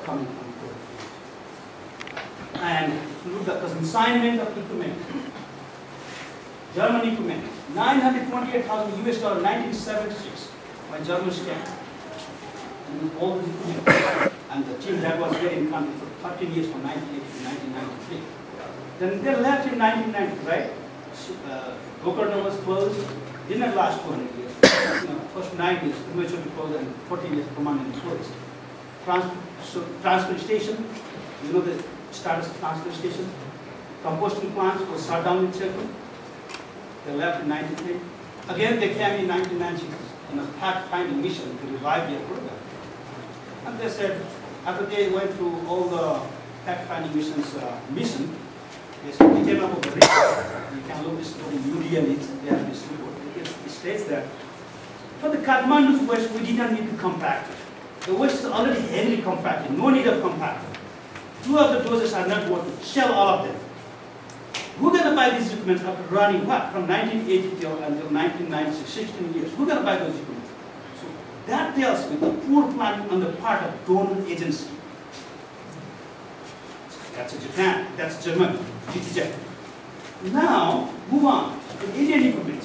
coming from coal. And look at the consignment of equipment. German equipment, $928,000 US, 1976, by German state. And all this equipment. And the team that was there in country for 13 years, from 1980 to 1993. Then they left in 1990, right? Gokarna was closed, didn't last 200 years. First 9 years, prematurely closed, and 14 years permanently closed. Transfer station, you know the status of transfer station. Composting plants was shut down in Czech. They left in 93. Again, they came in 1990 in a fact-finding mission to revive their program. And they said, after they went through all the fact-finding missions, they came up with a report. You can look this story immediately. They have this report. It states that for the Kathmandu's waste, we didn't need to compact it. The waste is already heavily compacted. No need of compactor. 2 of the doses are not working. Shell all of them. Who's going to buy these equipment after running what? From 1980 until 1996, 16 years. Who's going to buy those equipment? So that tells me the poor planning on the part of donor agency. That's Japan. That's Germany. GTJ. Now, move on to Indian equipment.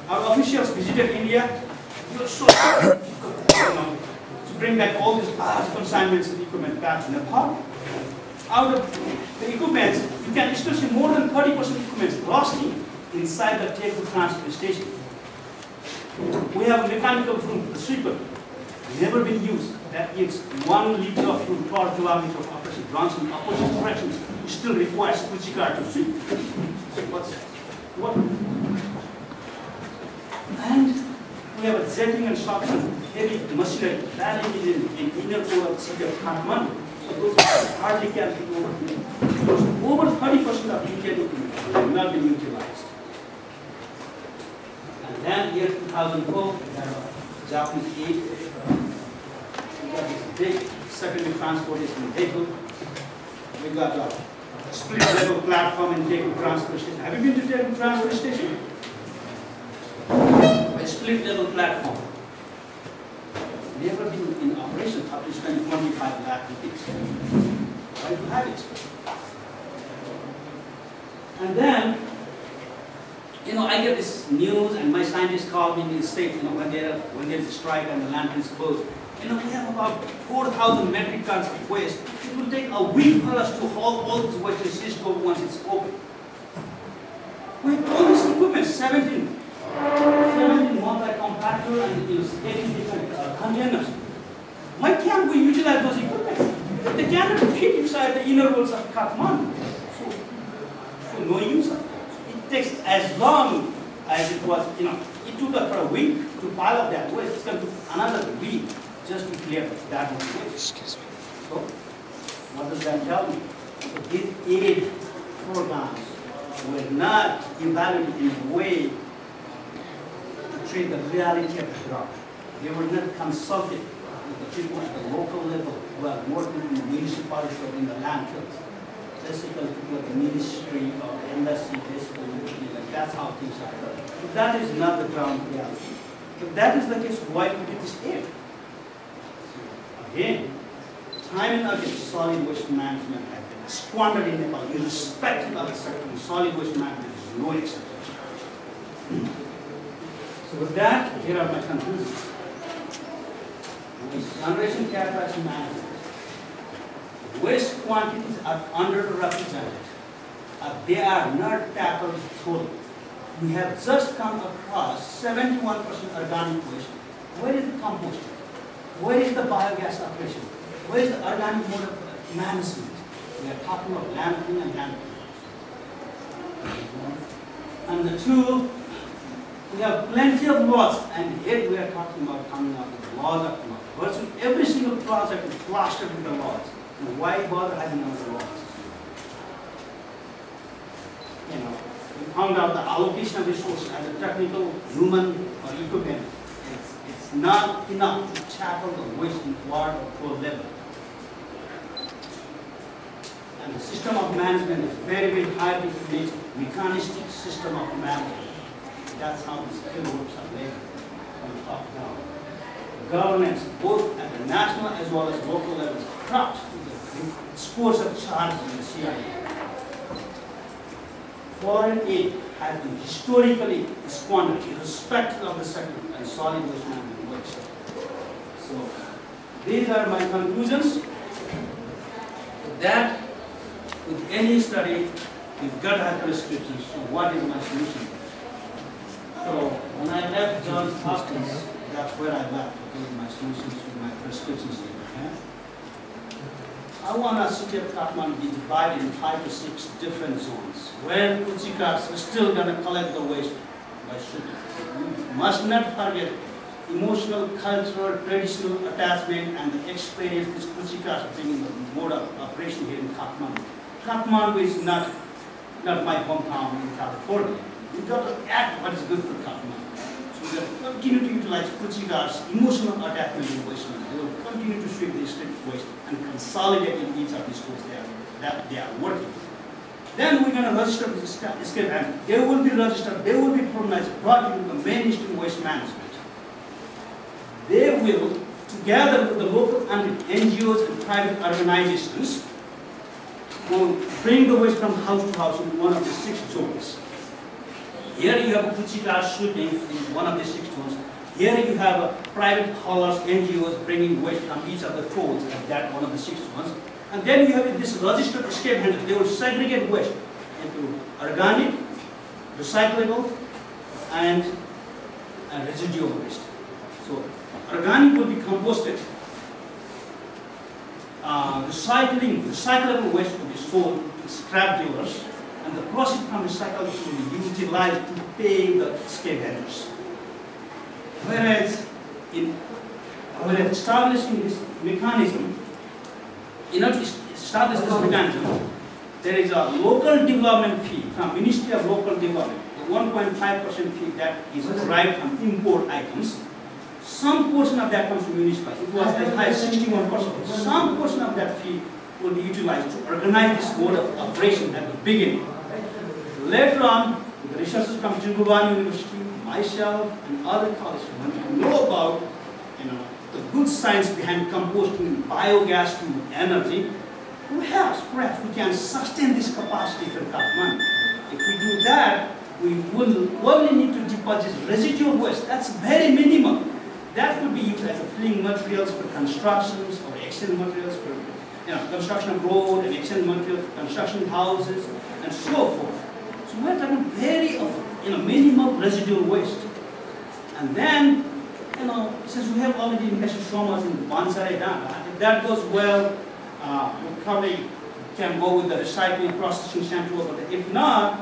Our officials visited India. We were so to bring back all these large consignments of equipment back to Nepal. Out of the equipment, you can still see more than 30% equipment rusting inside the Teku transfer station. We have a mechanical room, the sweeper, never been used. That gives 1 liter of fuel per kilometer of operation. Runs in opposite directions. It still requires squeegee car to sweep. So what? And we have a jetting and suction, heavy machinery that is in inner core of the city of Kathmandu. So those hardly can be over. Over 30% of Indian equipment have not been utilized. And then year 2004, we had a Japanese aid. We got this big secondary transportation vehicle. We got a split level platform in Teku transfer station. Have you been to Teku transfer station? A split level platform. Never been in operation up to spend 25 lakh rupees. Why do you have it? And then, I get this news, and my scientists call me in the States, when there's a strike and the land is closed. We have about 4,000 metric tons of waste. It will take a week for us to haul all this waste to Cisco once it's open. We have all this equipment, 17 multi-compactor and 18 different containers. Why can't we utilize those equipment? They cannot fit inside the inner walls of Kathmandu. So no use of it. It takes as long as it was, it took us for a week to pile up that waste. It's going to take another week just to clear that much waste. Excuse me. So, what does that tell me? So these aid programs were not evaluated in a way to treat the reality of the ground. They were not consulted with the people at the local level who are working in the municipalities or in the landfills. Basically, people at the ministry or the embassy, basically, that's how things are done. But that is not the ground reality. If that is the case, why would it is aid? Again, time and again, solid waste management has been squandered in Nepal, irrespective of the sector. Solid waste management is no exception. So with that, here are my conclusions. Generation capacity management. Waste quantities are underrepresented. They are not tackled fully. We have just come across 71% organic waste. Where is the composting? Where is the biogas operation? Where is the organic mode of management? We are talking about landfill and landfill. And the two, we have plenty of laws, and yet we are talking about coming up with laws after laws. Virtually every single project is plastered with the laws. And why bother having other laws? We found out the allocation of resources as a technical, human, or equipment. It's not enough to tackle the waste in water or coal level. And the system of management is very, very highly related, mechanistic system of management. That's how these field works are labeled from top down. governance, both at the national as well as local levels, corrupt. The scores of charges in the CIA. Foreign aid has been historically squandered irrespective of the sector and solid waste management works. So these are my conclusions. That with any study, you've got to have prescriptions. So what is my solution? So when I left Johns Hopkins, that's where I left, with my solutions to my prescriptions. Okay? I want our city of Kathmandu to be divided in 5 to 6 different zones where Kuchikas are still going to collect the waste by shipping. We must not forget emotional, cultural, traditional attachment and the experience these Kuchikas bring in the mode of operation here in Kathmandu. Kathmandu is not my hometown in California. We've got to act what is good for Kathmandu. So we have to continue to utilize Kuchikas' emotional attachment in waste management. They will continue to sweep the street waste and consolidate in each of these schools that they are working. Then we're going to register the escape and they will be registered, they will be brought into the mainstream waste management. They will, together with the local and NGOs and private organizations, will bring the waste from house to house in one of the 6 zones. Here you have Kuchikas shooting in one of the 6 zones. Here you have private haulers, NGOs bringing waste from each of the tolls at that one of the 6 zones. And then you have this registered escape handlers. They will segregate waste into organic, recyclable, and residual waste. So organic will be composted. Recyclable waste will be sold to scrap dealers, and the proceeds from recycling will be utilized to pay the escape handlers. Whereas establishing this mechanism, there is a local development fee from Ministry of Local Development, the 1.5% fee that is derived from import items. Some portion of that comes from municipal. It was as high as 61%. Some portion of that fee will be utilized to organize this mode of operation at the beginning. Later on, with the researchers from Tribhuvan University, myself, and other colleges, when we know about the good science behind composting biogas to energy, perhaps we can sustain this capacity for Kathmandu. If we do that, we will only need to deposit residual waste. That's very minimal. That could be used as a filling materials for constructions or exchange materials for construction of road and exchange materials for construction houses and so forth. So we're talking very minimal residual waste. And then, since we have already invested so much in the Bansare Dam, if that goes well, we probably can go with the recycling processing center over there. If not,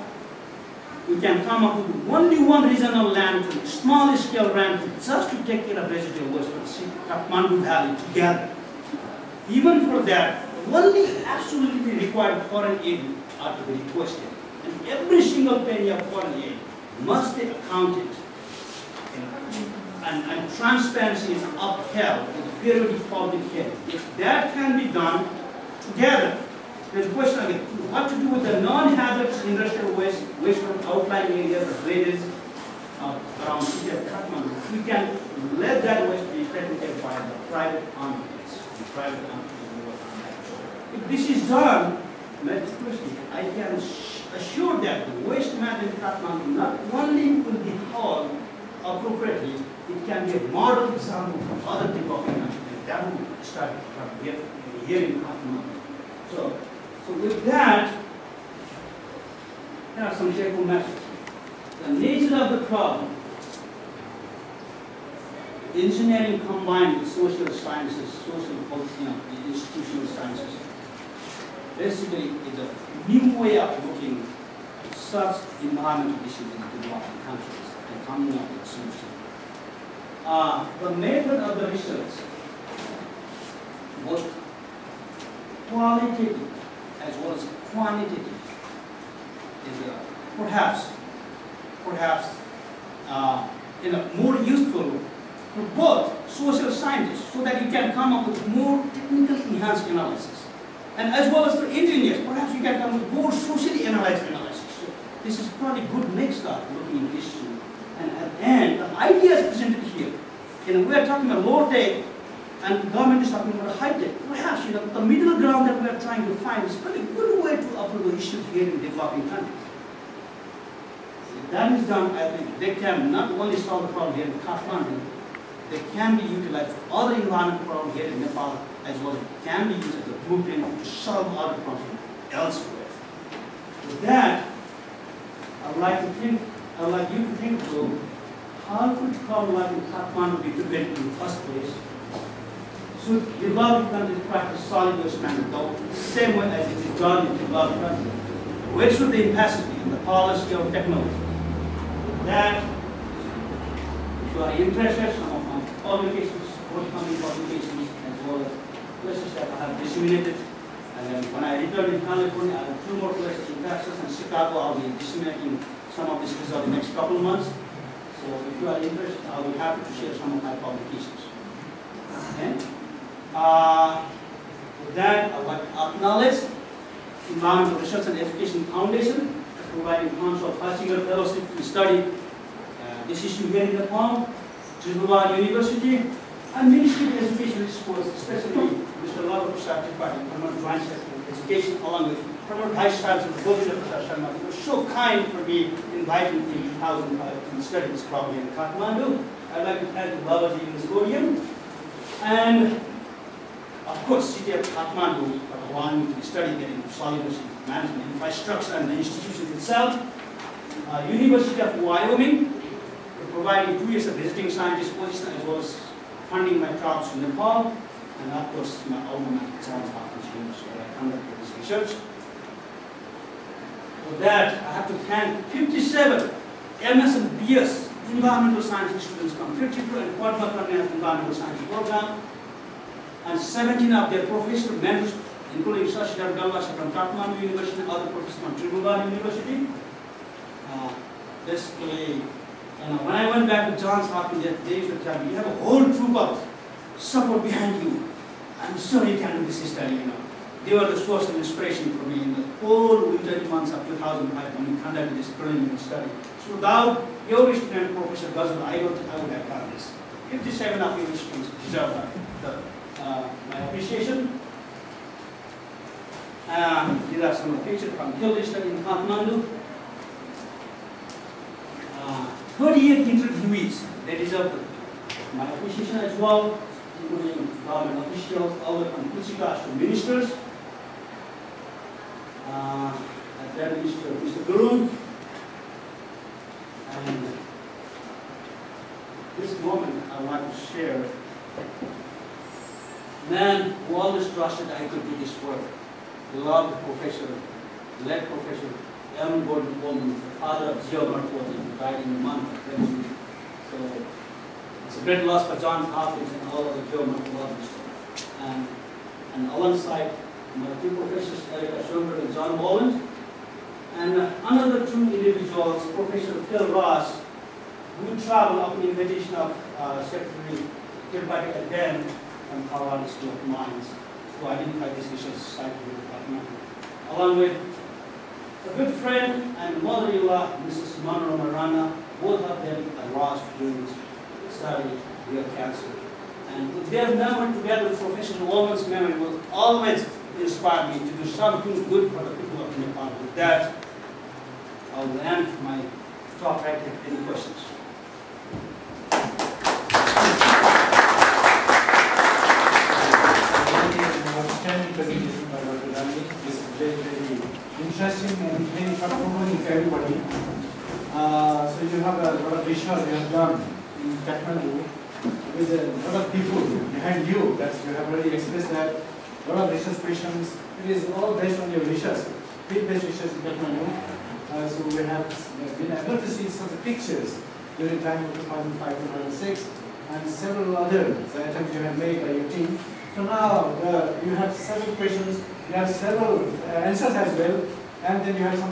we can come up with only one regional landfill, small scale landfill, just to take care of residual waste for the city, Kathmandu Valley together. Even for that, only absolutely required foreign aid are to be requested. And every single penny of foreign aid must be accounted. And transparency is upheld with a periodic public hearing. If that can be done together, there's a question again, what to do with the non-hazardous industrial waste from outlying areas or villages around the city of Kathmandu. We can let that waste be taken care of by the private entities. If this is done, I can assure that the waste management in Kathmandu not only will be hauled appropriately, it can be a model example for other developing countries, and that will start from here in Kathmandu. So with that, there are some take-home messages. The nature of the problem, engineering combined with social sciences, institutional sciences, basically is a new way of looking at such environmental issues in developing countries and coming up with a solution. The method of the research, both qualitative as well as quantitative, is perhaps more useful for both social scientists, so that you can come up with more technically enhanced analysis, and as well as for engineers, perhaps you can come with more socially analyzed analysis. So this is probably good mix of looking at the issue, and at the end, the ideas presented here we are talking about low tech, and the government is talking about high tech. Perhaps, the middle ground that we are trying to find is a pretty good way to uproot the issues here in developing countries. If that is done, I think they can not only solve the problem here in Kathmandu, they can be utilized for other environmental problems here in Nepal, as well as can be used as a blueprint to solve other problems elsewhere. With that, I would like you to think through how could problem like in Kathmandu be prevented in the first place? Should developing countries practice solid waste management the same way as it is done in developed countries? Where should the emphasis be in the policy of technology? With that, if you are interested, some of my publications, forthcoming publications, as well as places that I have disseminated. And then when I return in California, I have 2 more places in Texas and Chicago. I'll be disseminating some of these results in the next couple of months. So if you are interested, I'll be happy to share some of my publications. Okay? With that, I would like to acknowledge Environmental Research and Education Foundation for providing funds of 5-year fellowship to study this issue here in Nepal, Tribhuvan University, and Ministry of Education Schools, especially Mr. Lava Prasad Tripathi, Permanent Joint Secretary of Education, along with Permanent Vice Chancellor Govinda Prasad Sharma. They were so kind for me inviting me in 2005 to study this problem in Kathmandu. I'd like to thank Babaji in this podium. And of course, City of Kathmandu for allowing me to study getting solid waste management infrastructure and the institution itself. University of Wyoming for providing 2 years of visiting scientist position as well as funding my travels to Nepal. And of course, my alma mater, Johns Hopkins University, where I conducted this research. For that, I have to thank 57 MS and BS environmental science students from 52 and Padma Karna's environmental science program, and 17 of their professional members, including Shashidhar Galvasa from Kathmandu University and other professors from Tribhuvan University. Basically, when I went back to Johns Hopkins, they used to tell me, you have a whole troop of support behind you. I'm sure you can do this study, They were the source of inspiration for me in the whole winter months of 2005 when we conducted this preliminary study. So without your student, Professor Ghazal, I don't think I would have done this. 57 of your students deserve my appreciation. These are some of the pictures from field study in Kathmandu. 38 interviewees, they deserve my appreciation as well, including government officials, all the way from Kuchikas to ministers. Then Mr. Gurun. And this moment I want to share. Man who always trusted I could do this work. Beloved professor, led Professor M. Gordon Coleman, the father of geomorphology, who died in the month of February. So it's a great loss for Johns Hopkins and all of the geomorphologists. And alongside my 2 professors, Erica Schoenberg and John Boland, and another 2 individuals, Professor Phil Ross, who traveled up the invitation of Secretary Tripathi again from Colorado School of Mines to identify this research site with the department, along with a good friend and mother-in-law, Mrs. Monroe Marana. Both of them are lost during this study of cancer. And with their memory together with Professor Woman's memory will always inspire me to do something good for the people of Nepal. With that, I will end my talk right here. Any questions? Outstanding presentation by Dr. Dangi. This is very interesting and very thought-provoking for everybody. So you have a lot of research you have done in Kathmandu with a lot of people behind you that you have already expressed that. A lot of research questions. It is all based on your research, field-based research in Kathmandu. So we have been able to see some pictures during time of 2005-2006 and several other items you have made by your team. So now you have several questions, you have several answers as well, and then you have some